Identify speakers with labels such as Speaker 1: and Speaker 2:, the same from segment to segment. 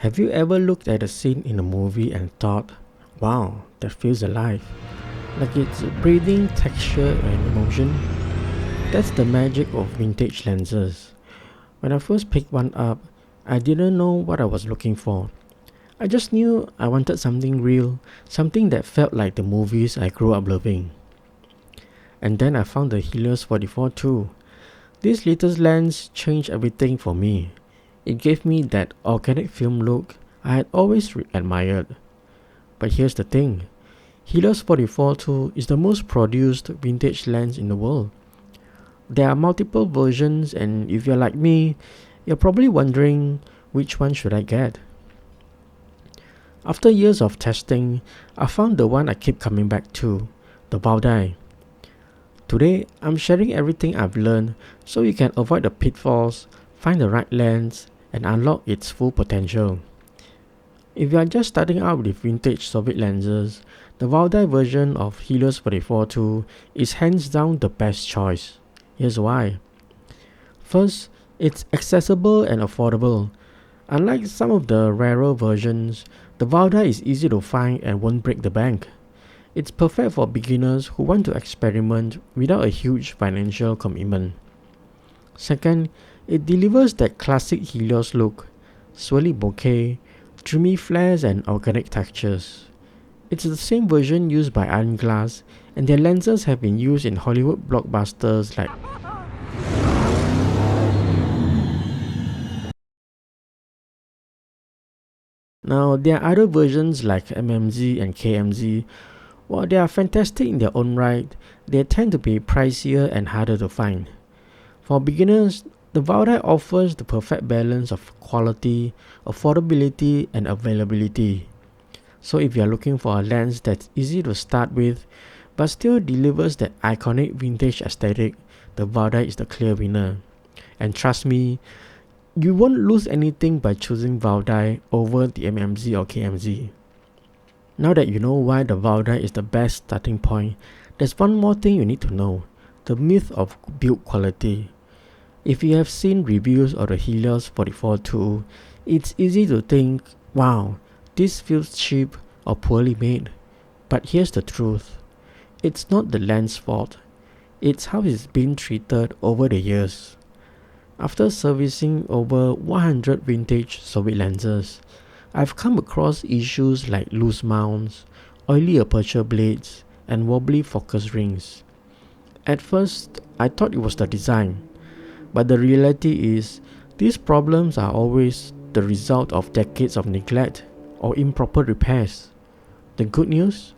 Speaker 1: Have you ever looked at a scene in a movie and thought, wow, that feels alive? Like it's breathing texture and emotion? That's the magic of vintage lenses. When I first picked one up, I didn't know what I was looking for. I just knew I wanted something real, something that felt like the movies I grew up loving. And then I found the Helios 44 too. This latest lens changed everything for me. It gave me that organic film look I had always admired. But here's the thing, Helios 44-2 is the most produced vintage lens in the world. There are multiple versions, and if you're like me, you're probably wondering which one should I get. After years of testing, I found the one I keep coming back to, the Baodai. Today, I'm sharing everything I've learned so you can avoid the pitfalls, find the right lens, and unlock its full potential. If you are just starting out with vintage Soviet lenses, the Baodai version of Helios 44-2 is hands down the best choice. Here's why. First, it's accessible and affordable. Unlike some of the rarer versions, the Baodai is easy to find and won't break the bank. It's perfect for beginners who want to experiment without a huge financial commitment. Second, it delivers that classic Helios look, swirly bokeh, dreamy flares and organic textures. It's the same version used by Iron Glass, and their lenses have been used in Hollywood blockbusters like Now, there are other versions like MMZ and KMZ. While they are fantastic in their own right, they tend to be pricier and harder to find. For beginners, the Baodai offers the perfect balance of quality, affordability, and availability. So if you are looking for a lens that's easy to start with, but still delivers that iconic vintage aesthetic, the Baodai is the clear winner. And trust me, you won't lose anything by choosing Baodai over the MMZ or KMZ. Now that you know why the Baodai is the best starting point, there's one more thing you need to know, the myth of build quality. If you have seen reviews of the Helios 44-2, it's easy to think, wow, this feels cheap or poorly made. But here's the truth. It's not the lens fault. It's how it's been treated over the years. After servicing over 100 vintage Soviet lenses, I've come across issues like loose mounts, oily aperture blades, and wobbly focus rings. At first, I thought it was the design, but the reality is, these problems are always the result of decades of neglect or improper repairs. The good news?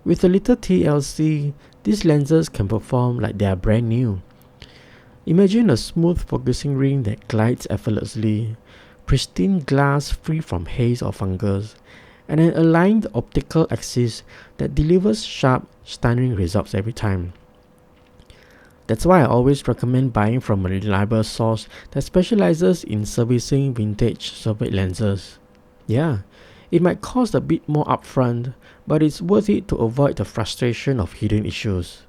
Speaker 1: With a little TLC, these lenses can perform like they are brand new. Imagine a smooth focusing ring that glides effortlessly, pristine glass free from haze or fungus, and an aligned optical axis that delivers sharp, stunning results every time. That's why I always recommend buying from a reliable source that specializes in servicing vintage Soviet lenses. Yeah, it might cost a bit more upfront, but it's worth it to avoid the frustration of hidden issues.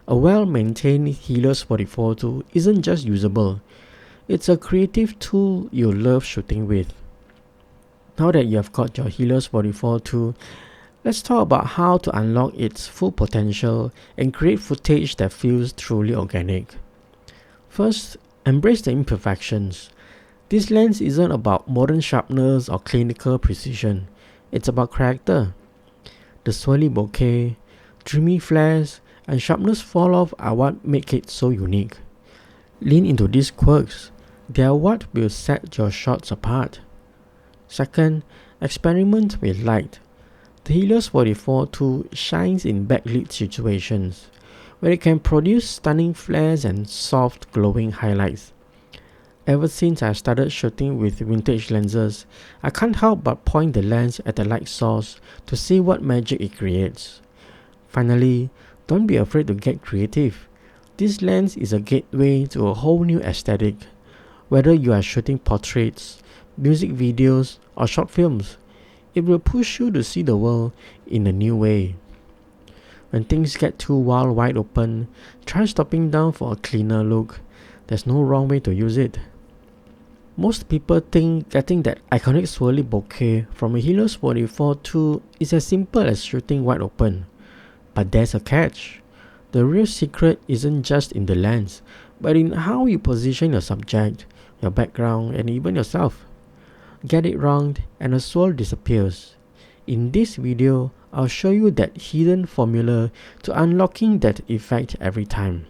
Speaker 1: A well-maintained Helios 44-2 isn't just usable, it's a creative tool you'll love shooting with. Now that you have got your Helios 44-2, let's talk about how to unlock its full potential and create footage that feels truly organic. First, embrace the imperfections. This lens isn't about modern sharpness or clinical precision, it's about character. The swirly bokeh, dreamy flares, and sharpness fall off are what make it so unique. Lean into these quirks, they are what will set your shots apart. Second, experiment with light. The Helios 44-2 shines in backlit situations, where it can produce stunning flares and soft glowing highlights. Ever since I started shooting with vintage lenses, I can't help but point the lens at the light source to see what magic it creates. Finally, don't be afraid to get creative. This lens is a gateway to a whole new aesthetic. Whether you are shooting portraits, music videos, or short films, it will push you to see the world in a new way. When things get too wide open, try stopping down for a cleaner look. There's no wrong way to use it. Most people think getting that iconic swirly bouquet from a Helios 44 2 is as simple as shooting wide open. But there's a catch. The real secret isn't just in the lens, but in how you position your subject, your background, and even yourself. Get it wrong and a swirl disappears. In this video, I'll show you that hidden formula to unlocking that effect every time.